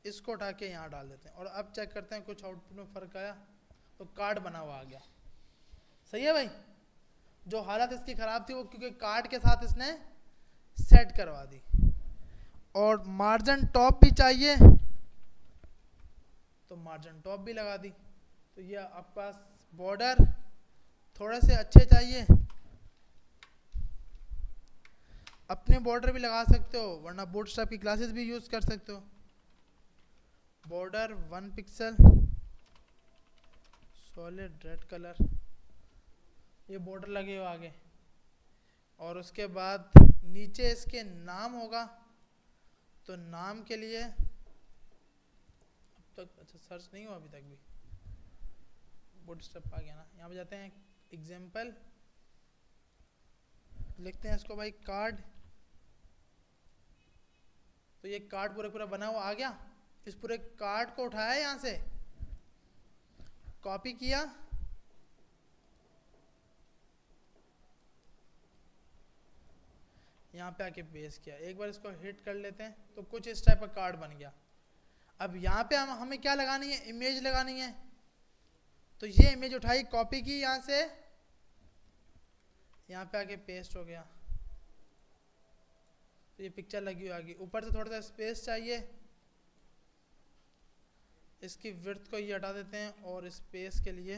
इसको उठा के यहाँ डाल देते हैं और अब चेक करते हैं कुछ आउटपुट में फ़र्क आया, तो कार्ड बना हुआ आ गया। सही है भाई, जो हालत इसकी ख़राब थी वो क्योंकि कार्ड के साथ इसने सेट करवा दी। और मार्जिन टॉप भी चाहिए तो मार्जिन टॉप भी लगा दी। तो ये आपके पास बॉर्डर थोड़े से अच्छे चाहिए, अपने बॉर्डर भी लगा सकते हो, वरना बूटस्ट्रैप की क्लासेस भी यूज़ कर सकते हो। Border 1 pixel, solid red colour, ये बॉर्डर लगे हो आगे। और उसके बाद नीचे इसके नाम होगा, तो नाम के लिए अब तक अच्छा सर्च नहीं हुआ अभी तक भी, बूटस्ट्रैप आ गया ना। यहाँ पे जाते हैं एग्जाम्पल, लिखते हैं इसको भाई कार्ड। तो ये कार्ड पूरा बना हुआ आ गया। इस पूरे कार्ड को उठाया यहाँ से, कॉपी किया, यहाँ पे आके पेस्ट किया। एक बार इसको हिट कर लेते हैं तो कुछ इस टाइप का कार्ड बन गया। अब यहाँ पे हमें क्या लगानी है, इमेज लगानी है। तो ये इमेज उठाई, कॉपी की यहाँ से, यहाँ पे आके पेस्ट हो गया। तो ये पिक्चर लगी हुई आ गई। ऊपर से थोड़ा सा स्पेस चाहिए, इसकी विड्थ को ये हटा देते हैं और स्पेस के लिए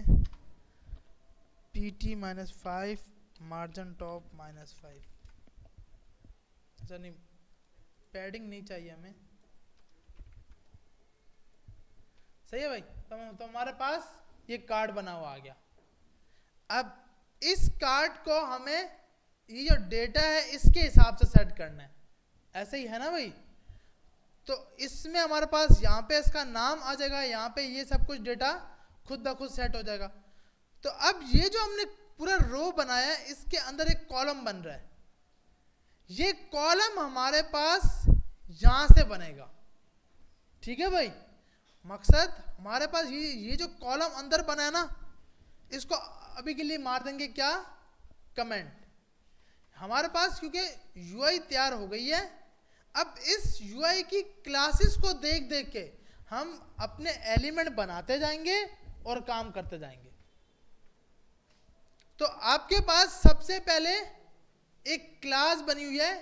PT-5, मार्जिन टॉप -5। अच्छा नहीं, पैडिंग नहीं चाहिए हमें। सही है भाई, तो हमारे पास ये कार्ड बना हुआ आ गया। अब इस कार्ड को हमें ये जो डेटा है इसके हिसाब से सेट करना है, ऐसे ही है ना भाई। तो इसमें हमारे पास यहाँ पे इसका नाम आ जाएगा, यहाँ पे ये सब कुछ डेटा खुद ब खुद सेट हो जाएगा। तो अब ये जो हमने पूरा रो बनाया है, इसके अंदर एक कॉलम बन रहा है। ये कॉलम हमारे पास यहाँ से बनेगा, ठीक है भाई। मकसद हमारे पास ये जो कॉलम अंदर बना है ना, इसको अभी के लिए मार देंगे क्या, कमेंट। हमारे पास क्योंकि यूआई तैयार हो गई है, अब इस यूआई की क्लासेस को देख देख के हम अपने एलिमेंट बनाते जाएंगे और काम करते जाएंगे। तो आपके पास सबसे पहले एक क्लास बनी हुई है।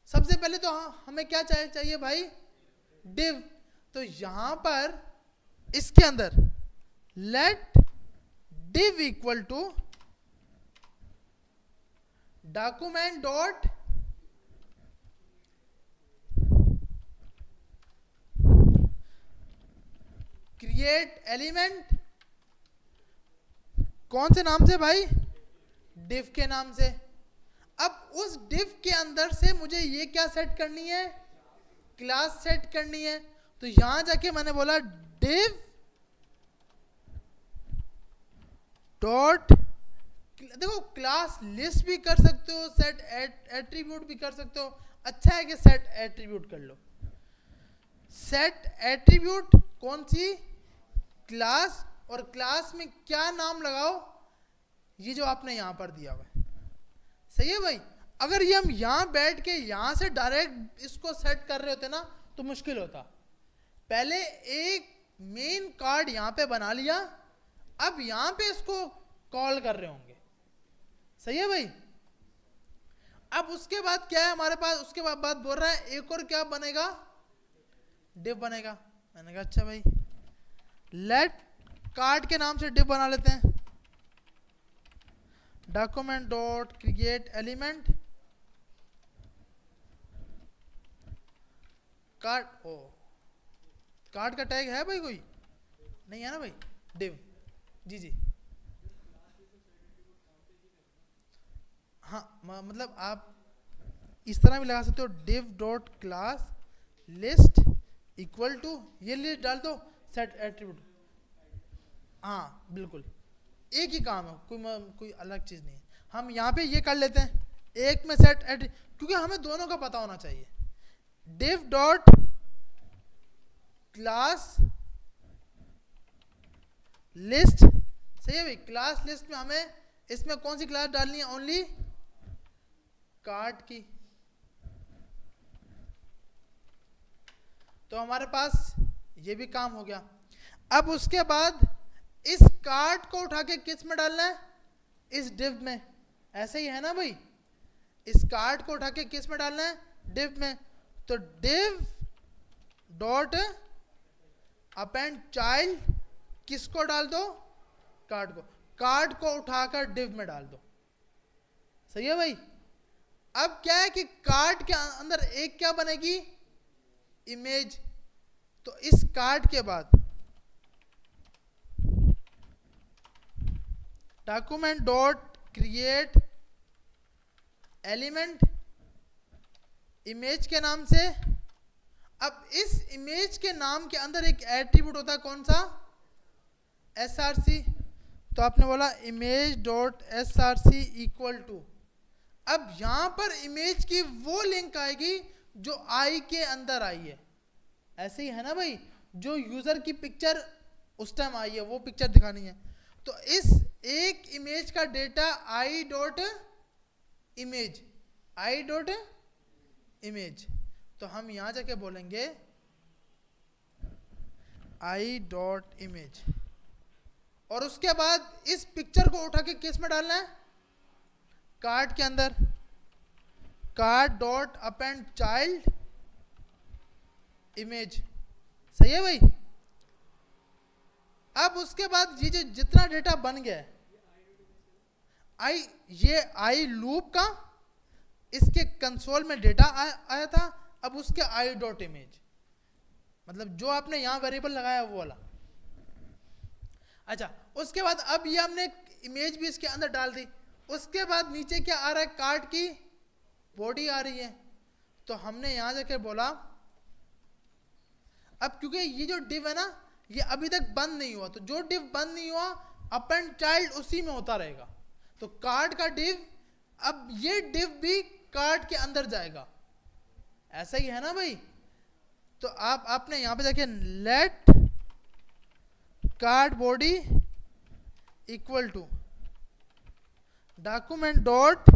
सबसे पहले तो हमें क्या चाहिए भाई, div। तो यहां पर इसके अंदर let div equal to document dot create element. कौन से नाम से भाई, div के नाम से। अब उस div के अंदर से मुझे ये क्या सेट करनी है, क्लास सेट करनी है। तो यहां जाके मैंने बोला div डॉट, देखो क्लास लिस्ट भी कर सकते हो, सेट एट्रीब्यूट भी कर सकते हो। अच्छा है कि सेट एट्रीब्यूट कर लो। सेट एट्रीब्यूट कौन सी, क्लास, और क्लास में क्या नाम लगाओ, ये जो आपने यहां पर दिया हुआ है। सही है भाई। अगर ये हम यहां बैठ के यहां से डायरेक्ट इसको सेट कर रहे होते ना तो मुश्किल होता। पहले एक मेन कार्ड यहां पे बना लिया, अब यहां पे इसको कॉल कर रहे होंगे। सही है भाई। अब उसके बाद क्या है हमारे पास, उसके बाद बोल रहा है एक और क्या बनेगा, div बनेगा। मैंने कहा अच्छा भाई, लेट कार्ड के नाम से div बना लेते हैं। Document dot create element card. ओ कार्ड का टैग है भाई, कोई नहीं है ना भाई, div। जी हाँ, मतलब आप इस तरह भी लगा सकते हो, div dot class list equal to, ये लिस्ट डाल दो, सेट एट्रीब्यूट। हाँ बिल्कुल एक ही काम है, कोई अलग चीज़ नहीं है। हम यहाँ पे ये कर लेते हैं, एक में सेट क्योंकि हमें दोनों का पता होना चाहिए। div dot class list. सही है भाई, क्लास लिस्ट में हमें इसमें कौन सी क्लास डालनी है, ओनली कार्ड की। तो हमारे पास ये भी काम हो गया। अब उसके बाद इस कार्ड को उठा के किस में डालना है, इस डिव में, ऐसे ही है ना भाई, इस कार्ड को उठा के किस में डालना है, डिव में। तो डिव डॉट अपेंड चाइल्ड किसको डाल दो, कार्ड को उठाकर डिव में डाल दो। सही है भाई। अब क्या है कि कार्ड के अंदर एक क्या बनेगी, इमेज। तो इस कार्ड के बाद document dot create element image के नाम से। अब इस इमेज के नाम के अंदर एक एट्रीब्यूट होता है, कौन सा, src। तो आपने बोला image dot src equal to, अब यहां पर इमेज की वो लिंक आएगी जो आई के अंदर आई है। ऐसे ही है ना भाई, जो यूजर की पिक्चर उस टाइम आई है वो पिक्चर दिखानी है। तो इस एक इमेज का डेटा आई डॉट इमेज, तो हम यहां जाके बोलेंगे आई डॉट इमेज, और उसके बाद इस पिक्चर को उठा के किस में डालना है, कार्ड के अंदर, card dot append child image. सही है भाई। अब उसके बाद ये जो जितना डेटा बन गया है, ये आई लूप का इसके कंसोल में डेटा आया था, अब उसके आई डॉट इमेज, मतलब जो आपने यहां वेरिएबल लगाया वो वाला। अच्छा, उसके बाद अब ये हमने इमेज भी इसके अंदर डाल दी। उसके बाद नीचे क्या आ रहा है, कार्ड की बॉडी आ रही है। तो हमने यहां जाके बोला, अब क्योंकि ये जो डिव है ना, ये अभी तक बंद नहीं हुआ, तो जो डिव बंद नहीं हुआ अपेंड चाइल्ड उसी में होता रहेगा। तो कार्ड का डिव, अब ये डिव भी कार्ड के अंदर जाएगा। ऐसा ही है ना भाई। तो आपने यहां पे जाके let card body equal to document dot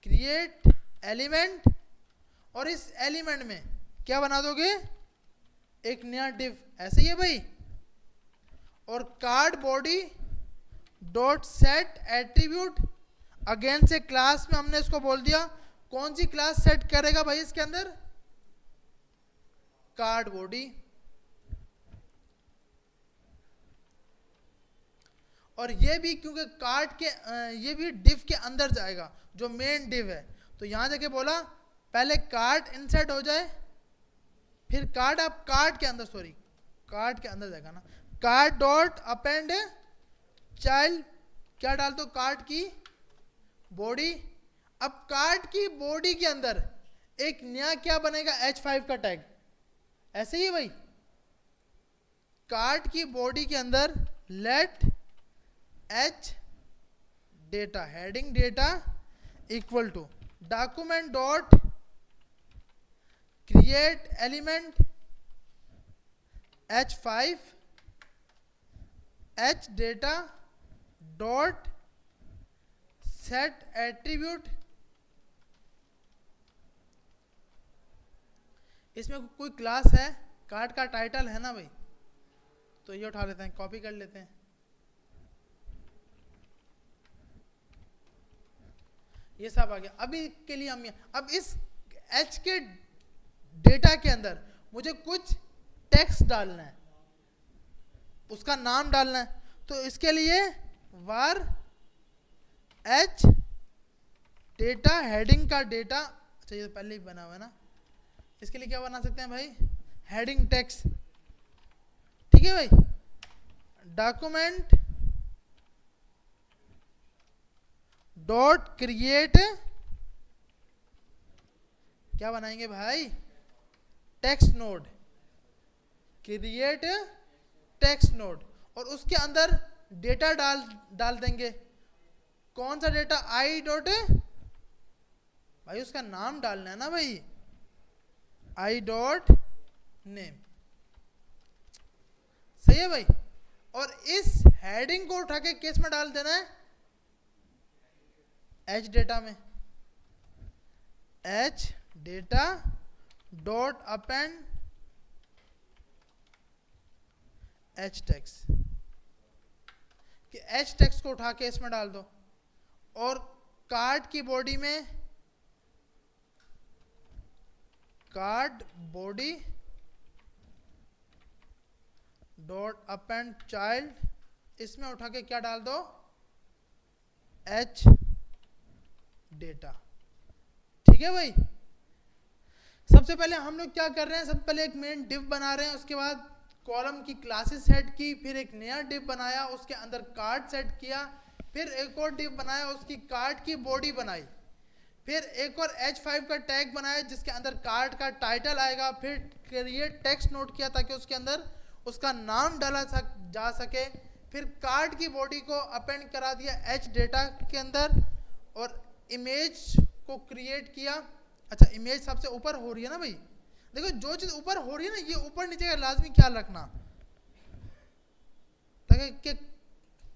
create element, और इस एलिमेंट में क्या बना दोगे, एक नया डिव। ऐसे ही है भाई। और card body dot set attribute, again से क्लास में हमने इसको बोल दिया, कौन सी क्लास सेट करेगा भाई इसके अंदर, कार्ड बॉडी। और ये भी क्योंकि कार्ड के ये भी डिव के अंदर जाएगा, जो मेन डिव है। तो यहां जाके बोला पहले कार्ड इंसर्ट हो जाए, फिर कार्ड, आप कार्ड के अंदर, सॉरी कार्ड के अंदर जाएगा ना, कार्ड डॉट अपेंड चाइल्ड, क्या डाल दो, कार्ड की बॉडी। अब कार्ड की बॉडी के अंदर एक नया क्या बनेगा, H5 का टैग। ऐसे ही भाई, कार्ड की बॉडी के अंदर let H data, heading data equal to document dot create element H5 H data dot set attribute. इसमें कोई क्लास है, कार्ड का टाइटल है ना भाई, तो ये उठा लेते हैं, कॉपी कर लेते हैं। ये सब आ गया। अभी के लिए हम अब इस H के डेटा के अंदर मुझे कुछ टेक्स्ट डालना है, उसका नाम डालना है। तो इसके लिए var H डेटा, हेडिंग का डेटा, अच्छा ये तो पहले ही बना हुआ है ना, इसके लिए क्या बना सकते हैं भाई, हेडिंग टेक्स्ट। ठीक है भाई। डॉक्यूमेंट डॉट क्रिएट, क्या बनाएंगे भाई, text node, create text node, और उसके अंदर डेटा डाल देंगे। कौन सा डेटा, आई डॉट, भाई उसका नाम डालना है ना भाई, आई डॉट नेम। सही है भाई। और इस हेडिंग को उठा के किस में डाल देना है, H डेटा में, H data dot append H text, कि एच टेक्स्ट को उठा के इसमें डाल दो, और कार्ड की बॉडी में card body dot append child, इसमें उठा के क्या डाल दो, एच डेटा। ठीक है भाई। सबसे पहले हम लोग क्या कर रहे हैं, सबसे पहले एक मेन डिव बना रहे हैं, उसके बाद कॉलम की क्लासेस सेट की, फिर एक नया डिव बनाया, उसके अंदर कार्ड सेट किया, फिर एक और डिव बनाया, उसकी कार्ड की बॉडी बनाई, फिर एक और H5 का टैग बनाया जिसके अंदर कार्ड का टाइटल आएगा, फिर क्रिएट टेक्स्ट नोट किया ताकि उसके अंदर उसका नाम डाला जा सके, फिर कार्ड की बॉडी को अपेंड करा दिया एच डेटा के अंदर, और इमेज को क्रिएट किया। अच्छा, इमेज सबसे ऊपर हो रही है ना भाई, देखो जो चीज़ ऊपर हो रही है ना, ये ऊपर नीचे का लाजमी ख्याल रखना, ताकि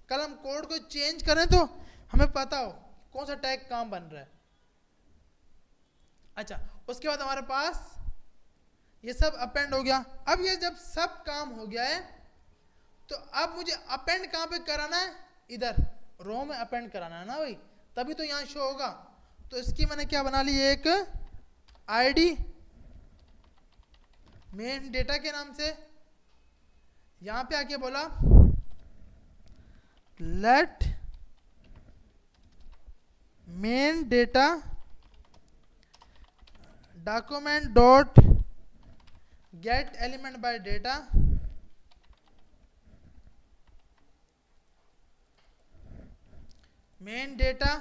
कल हम कोड को चेंज करें तो हमें पता हो कौन सा टैग कहाँ बन रहा है। अच्छा, उसके बाद हमारे पास ये सब अपेंड हो गया। अब ये जब सब काम हो गया है, तो अब मुझे अपेंड कहाँ पे कराना है, इधर रो में अपेंड कराना है ना भाई, तभी तो यहाँ शो होगा। तो इसकी मैंने क्या बना ली, एक आईडी मेन डेटा के नाम से, यहां पे आके बोला let main data document dot get element by data, main data,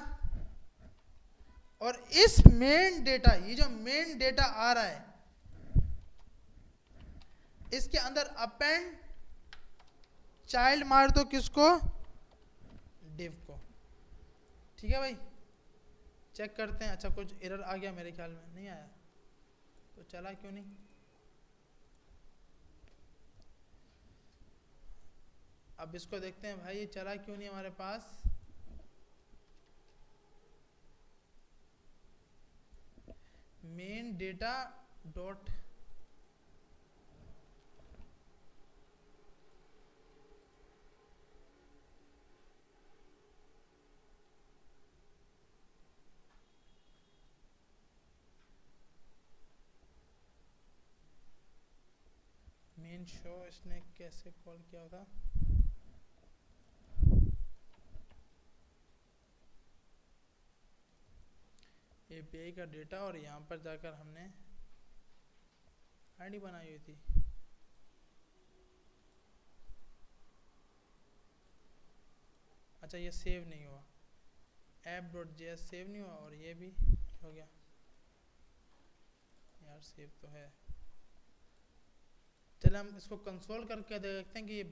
और इस मेन डेटा, ये जो मेन डेटा आ रहा है, इसके अंदर अपेंड चाइल्ड मार दो, किसको, डिव को। ठीक है भाई, चेक करते हैं। अच्छा, कुछ एरर आ गया मेरे ख्याल में, नहीं आया तो चला क्यों नहीं, अब इसको देखते हैं भाई, ये चला क्यों नहीं हमारे पास। Main data dot main show, इसने कैसे कॉल किया था, एपीआई का डेटा, और यहाँ पर जाकर हमने आईडी बनाई हुई थी। अच्छा, ये सेव नहीं हुआ, app.js सेव नहीं हुआ, और ये भी हो गया यार, सेव तो है। चलो हम इसको कंसोल करके देखते हैं कि ये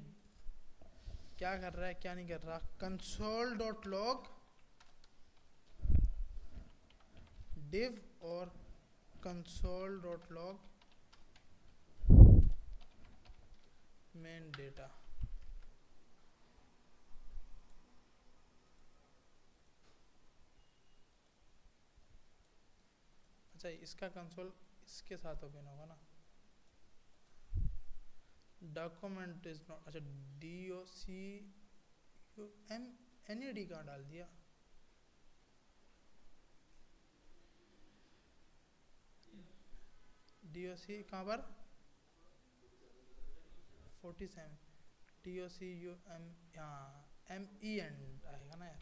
क्या कर रहा है क्या नहीं कर रहा। console.log div और console.log main data। अच्छा, इसका कंसोल इसके साथ ओपन होगा ना, डॉक्यूमेंट इज नॉट, अच्छा DOCUMNED कहाँ डाल दिया, DOC कहाँ पर 47 DOCUM, यहाँ MEN आएगा ना यार,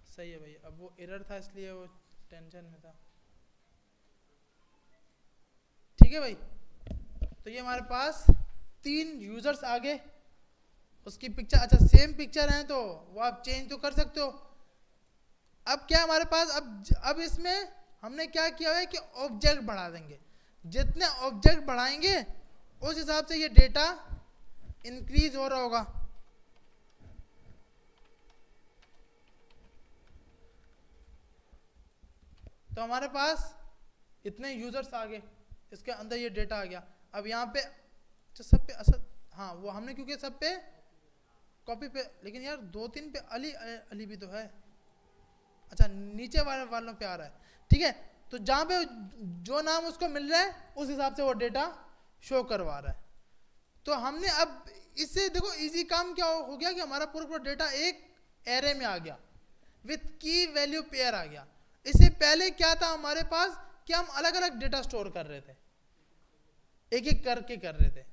सही है भाई। अब वो एरर था इसलिए वो टेंशन में था। ठीक है भाई, तो ये हमारे पास 3 यूजर्स आ गए, उसकी पिक्चर, अच्छा सेम पिक्चर है तो वो आप चेंज तो कर सकते हो। अब क्या हमारे पास, अब इसमें हमने क्या किया है कि ऑब्जेक्ट बढ़ा देंगे, जितने ऑब्जेक्ट बढ़ाएंगे उस हिसाब से ये डेटा इंक्रीज हो रहा होगा। तो हमारे पास इतने यूजर्स आ गए, इसके अंदर ये डेटा आ गया। अब यहाँ पे सब पे असर, हाँ वो हमने क्योंकि सब पे कॉपी पे, लेकिन यार 2-3 पे अली अली भी तो है। अच्छा, नीचे वालों पे आ रहा है। ठीक है, तो जहाँ पे जो नाम उसको मिल रहा है उस हिसाब से वो डेटा शो करवा रहा है। तो हमने अब इससे देखो इजी काम क्या हो गया कि हमारा पूरा डेटा एक एरे में आ गया विथ की वैल्यू पेयर आ गया। इससे पहले क्या था हमारे पास कि हम अलग अलग डेटा स्टोर कर रहे थे, एक एक करके कर रहे थे।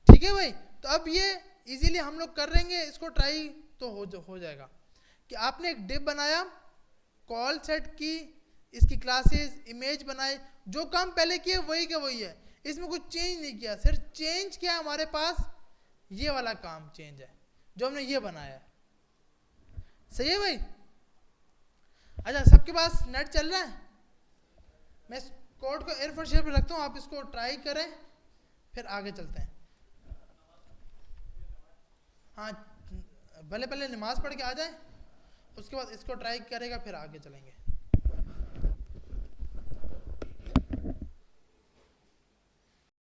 ठीक है भाई, तो अब ये इजीली हम लोग कर लेंगे, इसको ट्राई तो हो जाएगा कि आपने एक डिव बनाया, कॉल सेट की, इसकी क्लासेस इमेज बनाए, जो काम पहले किए वही के वही है, इसमें कुछ चेंज नहीं किया। सिर्फ चेंज किया हमारे पास ये वाला काम चेंज है जो हमने ये बनाया है। सही है भाई? अच्छा, सबके पास नेट चल रहा है? मैं इस कोड को एयरफोन शेयर पे रखता हूँ, आप इसको ट्राई करें फिर आगे चलते हैं। हाँ, भले पहले नमाज पढ़ के आ जाए, उसके बाद इसको ट्राई करेगा फिर आगे चलेंगे।